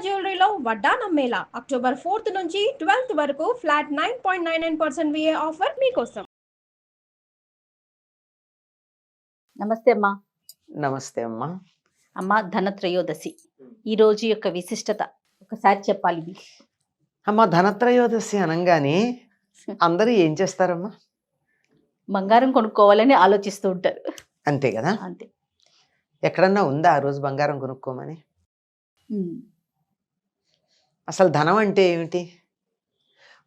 జ్యువెలరీలో వడ్డానం Mela October 4th నుంచి 12th వరకు ఫ్లాట్ 9.99% VA ఆఫర్ మీకోసం. నమస్తే అమ్మా. నమస్తే అమ్మా. అమ్మ, ధనత్రయోదశి ఈ రోజు యొక్క విశిష్టత ఒకసారి చెప్పాలి. అమ్మ, ధనత్రయోదశి అనగానే అందరూ ఏం చేస్తారమ్మా? బంగారం కొనుక్కోవాలని ఆలోచిస్తూ ఉంటారు. అంతే కదా? అంతే. ఎక్కడన్నా ఉందా ఆ రోజు బంగారం కొనుక్కోమని? అసలు ధనం అంటే ఏమిటి?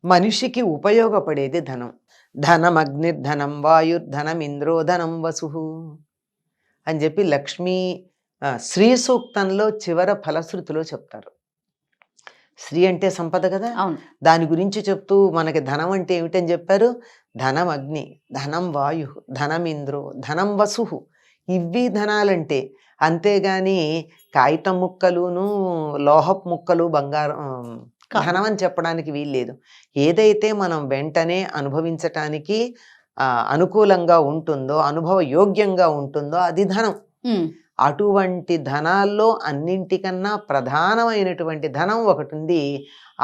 మనిషికి ఉపయోగపడేది ధనం. ధనం అగ్నిర్ధనం వాయుర్ధనం ఇంద్రోధనం వసు అని చెప్పి శ్రీ సూక్తంలో చివర ఫలశ్రుతిలో చెప్తారు. శ్రీ అంటే సంపద కదా. దాని గురించి చెప్తూ మనకి ధనం అంటే ఏమిటని చెప్పారు? ధనం అగ్ని, ధనం వాయు, ధనం ఇంద్రో, ధనం వసు. ఇవి ధనాలంటే. అంతేగాని కాగితం ముక్కలును లోహపు ముక్కలు బంగారం ధనం అని చెప్పడానికి వీల్లేదు. ఏదైతే మనం వెంటనే అనుభవించటానికి అనుకూలంగా ఉంటుందో, అనుభవ యోగ్యంగా ఉంటుందో అది ధనం. అటువంటి ధనాల్లో అన్నింటికన్నా ప్రధానమైనటువంటి ధనం ఒకటి ఉంది.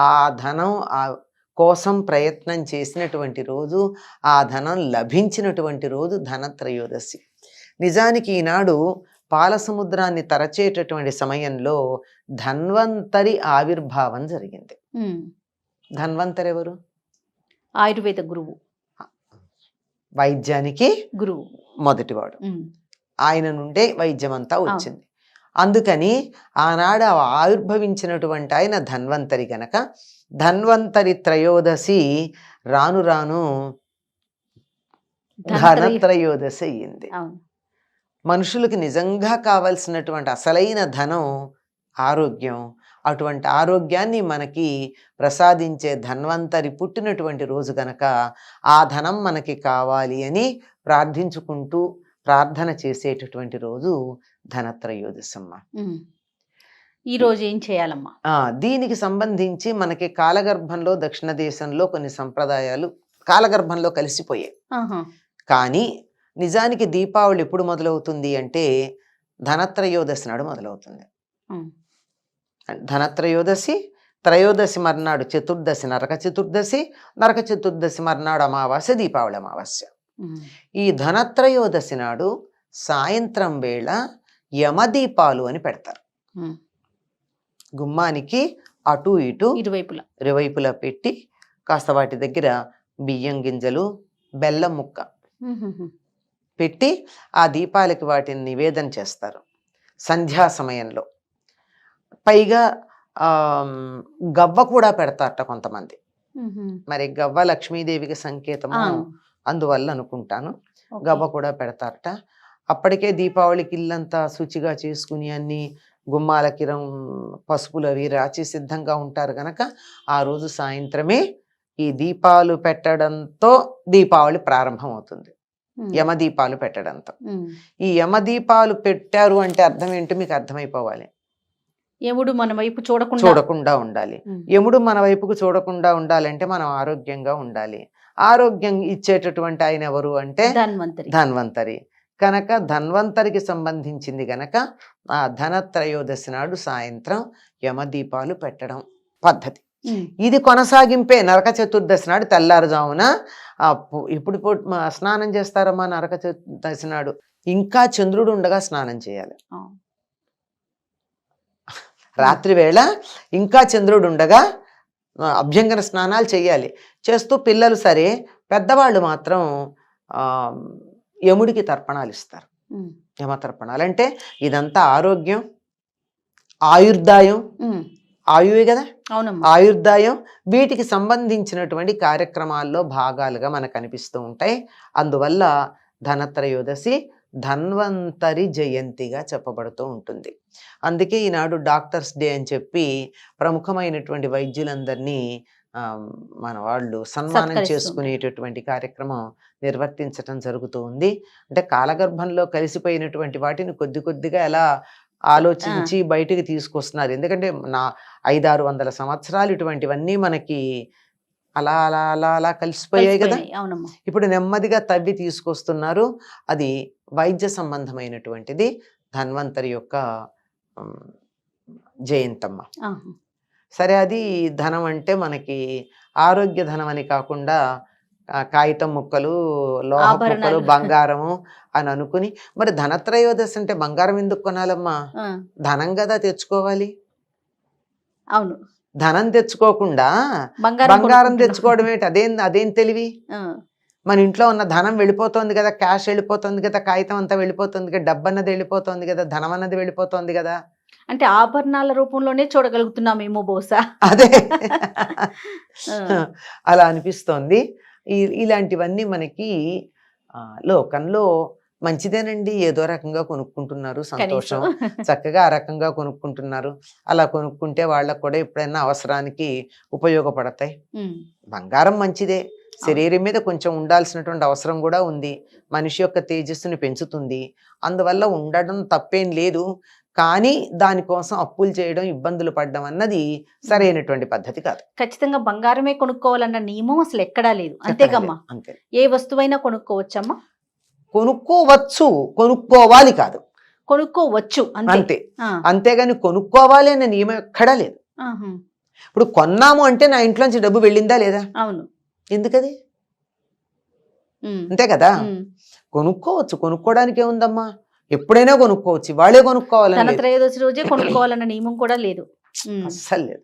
ఆ ధనం కోసం ప్రయత్నం చేసినటువంటి రోజు, ఆ ధనం లభించినటువంటి రోజు ధనత్రయోదశి. నిజానికి ఈనాడు పాలసముద్రాన్ని తరచేటటువంటి సమయంలో ధన్వంతరి ఆవిర్భావం జరిగింది. ధన్వంతరి ఎవరు? ఆయుర్వేద గురువు, వైద్యానికి గురువు, మొదటివాడు. ఆయన నుండే వైద్యం అంతా వచ్చింది. అందుకని ఆనాడు ఆవిర్భవించినటువంటి ఆయన ధన్వంతరి గనక ధన్వంతరి త్రయోదశి రాను రాను ధనత్రయోదశి అయ్యింది. మనుషులకి నిజంగా కావలసినటువంటి అసలైన ధనం ఆరోగ్యం. అటువంటి ఆరోగ్యాన్ని మనకి ప్రసాదించే ధన్వంతరి పుట్టినటువంటి రోజు గనక ఆ ధనం మనకి కావాలి అని ప్రార్థించుకుంటూ ప్రార్థన చేసేటటువంటి రోజు ధనత్రయోదశమ్మ. ఈ రోజు ఏం చేయాలమ్మా? దీనికి సంబంధించి మనకి కాలగర్భంలో దక్షిణ దేశంలో కొన్ని సంప్రదాయాలు కాలగర్భంలో కలిసిపోయాయి. కానీ నిజానికి దీపావళి ఎప్పుడు మొదలవుతుంది అంటే ధనత్రయోదశి నాడు మొదలవుతుంది. ధనత్రయోదశి, త్రయోదశి మర్నాడు చతుర్దశి నరక చతుర్దశి, నరక చతుర్దశి మర్నాడు అమావాస్య, దీపావళి అమావాస్య. ఈ ధనత్రయోదశి నాడు సాయంత్రం వేళ యమదీపాలు అని పెడతారు. గుమ్మానికి అటు ఇటు ఇరువైపులా పెట్టి కాస్త వాటి దగ్గర బియ్యం గింజలు, బెల్లం ముక్క పెట్టి ఆ దీపాలకి వాటిని నివేదన చేస్తారు సంధ్యా సమయంలో. పైగా గవ్వ కూడా పెడతారట కొంతమంది. మరి గవ్వ లక్ష్మీదేవికి సంకేతము అందువల్ల అనుకుంటాను గవ్వ కూడా పెడతారట. అప్పటికే దీపావళికి ఇల్లంతా శుచిగా చేసుకుని అన్ని గుమ్మాలకి పసుపులు అవి రాచి సిద్ధంగా ఉంటారు గనక ఆ రోజు సాయంత్రమే ఈ దీపాలు పెట్టడంతో దీపావళి ప్రారంభం అవుతుంది. యమదీపాలు పెట్టడంతో. ఈ యమదీపాలు పెట్టారు అంటే అర్థం ఏంటో మీకు అర్థమైపోవాలి. యముడు మన వైపు చూడకుండా ఉండాలి. యముడు మన వైపుకు చూడకుండా ఉండాలంటే మనం ఆరోగ్యంగా ఉండాలి. ఆరోగ్యం ఇచ్చేటటువంటి ఆయన ఎవరు అంటే ధన్వంతరి. కనుక ధన్వంతరికి సంబంధించింది గనక ఆ ధనత్రయోదశి నాడు సాయంత్రం యమదీపాలు పెట్టడం పద్ధతి. ఇది కొనసాగింపే నరక చతుర్దశి నాడు తెల్లారుజామున ఇప్పుడు స్నానం చేస్తారమ్మా. నరక చతుర్దశి నాడు ఇంకా చంద్రుడు ఉండగా స్నానం చేయాలి. రాత్రి వేళ ఇంకా చంద్రుడు ఉండగా అభ్యంగన స్నానాలు చేయాలి. చేస్తూ పిల్లలు సరే, పెద్దవాళ్ళు మాత్రం యముడికి తర్పణాలు ఇస్తారు. యమతర్పణాలు అంటే ఇదంతా ఆరోగ్యం, ఆయుర్దాయం, ఆయువే కదా, ఆయుర్దాయం, వీటికి సంబంధించినటువంటి కార్యక్రమాల్లో భాగాలుగా మనకు అనిపిస్తూ ఉంటాయి. అందువల్ల ధనత్రయోదశి ధన్వంతరి జయంతిగా చెప్పబడుతూ ఉంటుంది. అందుకే ఈనాడు డాక్టర్స్ డే అని చెప్పి ప్రముఖమైనటువంటి వైద్యులందరినీ మన వాళ్ళు సన్మానం చేసుకునేటటువంటి కార్యక్రమం నిర్వర్తించటం జరుగుతూ ఉంది. అంటే కాలగర్భంలో కలిసిపోయినటువంటి వాటిని కొద్ది కొద్దిగా ఎలా ఆలోచించి బయటికి తీసుకొస్తున్నారు. ఎందుకంటే 500-600 సంవత్సరాలు ఇటువంటివన్నీ మనకి అలా అలా అలా అలా కలిసిపోయాయి కదా. ఇప్పుడు నెమ్మదిగా తవ్వి తీసుకొస్తున్నారు. అది వైద్య సంబంధమైనటువంటిది. ధన్వంతరి యొక్క జయంతమ్మ. ఆహా. సరే, అది ధనం అంటే మనకి ఆరోగ్య ధనం అని కాకుండా కాగితం ముక్కలు, లోహ ముక్కలు, ఆభరణాలు. బంగారము అని అనుకుని, మరి ధనత్రయోదశి అంటే బంగారం ఎందుకు కొనాలమ్మా? ఆ, ధనం కదా తెచ్చుకోవాలి. అవును. ధనం తెచ్చుకోకుండా బంగారం బంగారం కొనుక్కుంటున్నాం. తెచ్చుకోవడం ఏంటి? అదేం తెలివి? ఆ, మన ఇంట్లో ఉన్న ధనం వెళ్ళిపోతుంది కదా, క్యాష్ వెళ్ళిపోతుంది కదా, కాగితం అంతా వెళ్ళిపోతుంది కదా, డబ్బు అన్నది వెళ్ళిపోతుంది కదా, ధనం అన్నది వెళ్ళిపోతుంది కదా. అంటే ఆభరణాల రూపంలోనే చూడగలుగుతున్నామేమో బహుశా. అదే ఆ, అలా అనిపిస్తోంది. ఇలాంటివన్నీ మనకి లోకంలో మంచిదేనండి, ఏదో రకంగా కొనుక్కుంటున్నారు, సంతోషం. కనీసం. చక్కగా ఆ రకంగా కొనుక్కుంటున్నారు. అలా కొనుక్కుంటే వాళ్ళకు కూడా ఎప్పుడైనా అవసరానికి ఉపయోగపడతాయి. ఉమ్, బంగారం మంచిదే, శరీరం మీద కొంచెం ఉండాల్సినటువంటి అవసరం కూడా ఉంది, మనిషి యొక్క తేజస్సుని పెంచుతుంది, అందువల్ల ఉండడం తప్పేం లేదు. కానీ దానికోసం అప్పులు చేయడం, ఇబ్బందులు పడడం అన్నది సరైనటువంటి పద్ధతి కాదు. ఖచ్చితంగా బంగారమే కొనుక్కోవాలన్న నియమం అసలు ఎక్కడా లేదు. అంతేగమ్మా. అంతే. ఏ వస్తువైనా కొనుక్కోవచ్చమ్మా? కొనుక్కోవచ్చు, కొనుక్కోవాలి కాదు. కొనుక్కోవచ్చు అంతే. అంతే. ఆ, అంతేగాని కొనుక్కోవాలి అనే నియమం ఎక్కడా లేదు. ఆహా. ఇప్పుడు కొన్నాము అంటే నా ఇంట్లోంచి డబ్బు వెళ్ళిందా లేదా? అవును. ఎందుకది? ఉమ్, అంతే కదా. ఉమ్. కొనుక్కోవచ్చు, కొనుక్కోవడానికి ఏముందమ్మా, ఎప్పుడైనా కొనుక్కోవచ్చు, వాళ్ళే కొనుక్కోవాలని లేదు. ధనత్రయోదశి రోజే కొనుక్కోవాలన్న నియమం కూడా లేదు. ఉమ్, అస్సలు లేదు.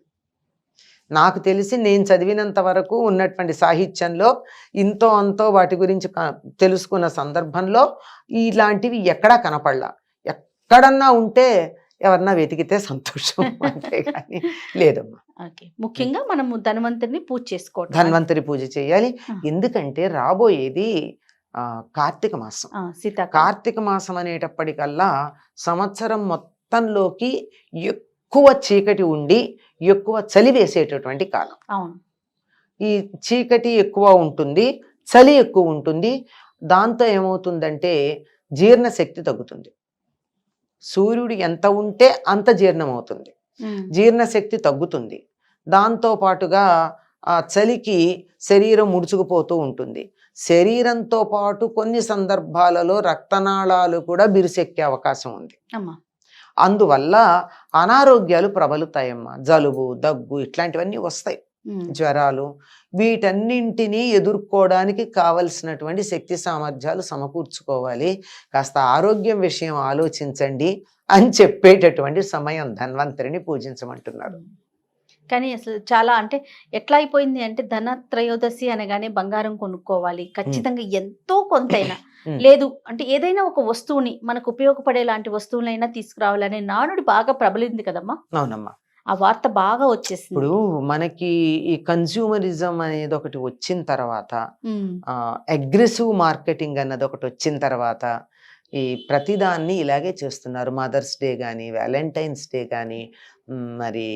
నాకు తెలిసి నేను చదివినంత వరకు ఉన్నటువంటి సాహిత్యంలో ఇంతో అంతో వాటి గురించి తెలుసుకున్న సందర్భంలో ఇలాంటివి ఎక్కడా కనపడలా. ఎక్కడన్నా ఉంటే ఎవరన్నా వెతికితే సంతోషం, అంతేగాని లేదమ్మా. ఓకే. ముఖ్యంగా మనము ధన్వంతరిని పూజ చేసుకోవడం. ధన్వంతరి పూజ చేయాలి. ఆ. ఎందుకంటే రాబోయేది కార్తీక మాసం. సీతాకాలం. కార్తీక మాసం అనేటప్పటికల్లా సంవత్సరం మొత్తంలోకి ఎక్కువ చీకటి ఉండి ఎక్కువ చలి వేసేటటువంటి కాలం. అవును. ఈ చీకటి ఎక్కువ ఉంటుంది, చలి ఎక్కువ ఉంటుంది. దాంతో ఏమవుతుందంటే జీర్ణశక్తి తగ్గుతుంది. సూర్యుడు ఎంత ఉంటే అంత జీర్ణం అవుతుంది, ఉమ్, జీర్ణశక్తి తగ్గుతుంది. దాంతో పాటుగా ఆ చలికి శరీరం ముడుచుకుపోతూ ఉంటుంది. శరీరంతో పాటు కొన్ని సందర్భాలలో రక్తనాళాలు కూడా బిరుసెక్కే అవకాశం ఉంది. అమ్మా. అందువల్ల అనారోగ్యాలు ప్రబలుతాయమ్మా. జలుబు, దగ్గు ఇట్లాంటివన్నీ వస్తాయి, ఉమ్, జ్వరాలు. వీటన్నింటినీ ఎదుర్కోవడానికి కావలసినటువంటి శక్తి సామర్థ్యాలు సమకూర్చుకోవాలి. కాస్త ఆరోగ్యం విషయం ఆలోచించండి అని చెప్పేటటువంటి సమయం ధన్వంతరిని పూజించమంటున్నారు. కానీ అసలు చాలా అంటే ఎట్లా అయిపోయింది అంటే ధనత్రయోదశి అనగానే బంగారం కొనుక్కోవాలి ఖచ్చితంగా, ఎంతో కొంతైనా లేదు అంటే ఏదైనా ఒక వస్తువుని మనకు ఉపయోగపడే లాంటి వస్తువులైనా తీసుకురావాలనే నానుడి బాగా ప్రబలింది కదమ్మా. అవునమ్మా. ఆ వార్త బాగా వచ్చేసింది. ఇప్పుడు మనకి ఈ కన్స్యూమరిజం అనేది ఒకటి వచ్చిన తర్వాత, ఉమ్, అగ్రెసివ్ మార్కెటింగ్ అన్నది ఒకటి వచ్చిన తర్వాత ఈ ప్రతిదాన్ని ఇలాగే చేస్తున్నారు. మదర్స్ డే కానీ, వ్యాలంటైన్స్ డే కానీ, మరి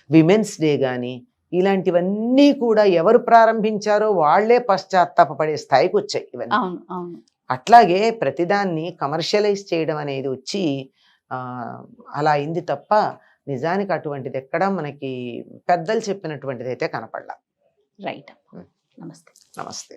విమెన్స్ డే కానీ, ఇలాంటివన్నీ కూడా ఎవరు ప్రారంభించారో వాళ్లే పశ్చాత్తాపపడే స్థాయికి వచ్చాయి ఇవన్నీ. అవును, అవును. అట్లాగే ప్రతిదాన్ని కమర్షియలైజ్ చేయడం అనేది వచ్చి అలా అయింది తప్ప నిజానికి అటువంటిది ఎక్కడా మనకి పెద్దలు చెప్పినటువంటిది అయితే కనపడలా. రైట్. నమస్తే. నమస్తే.